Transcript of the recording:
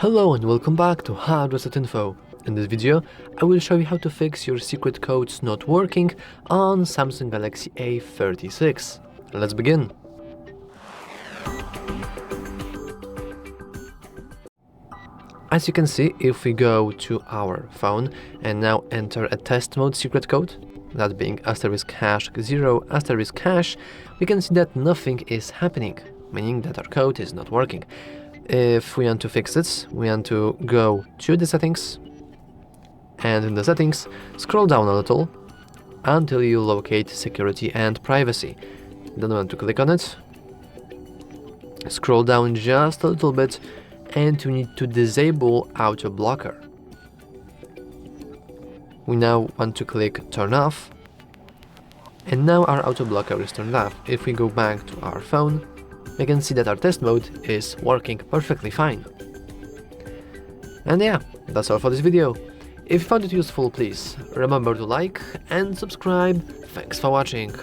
Hello and welcome back to HardReset.Info. In this video, I will show you how to fix your secret codes not working on Samsung Galaxy A36. Let's begin. As you can see, if we go to our phone and now enter a test mode secret code, that being *#0*#, we can see that nothing is happening, meaning that our code is not working. If we want to fix it, we want to go to the settings, and in the settings, scroll down a little until you locate security and privacy. Then we want to click on it, scroll down just a little bit, and we need to disable auto blocker. We now want to click turn off, and now our auto blocker is turned off. If we go back to our phone, we can see that our test mode is working perfectly fine. And yeah, that's all for this video. If you found it useful, please remember to like and subscribe. Thanks for watching.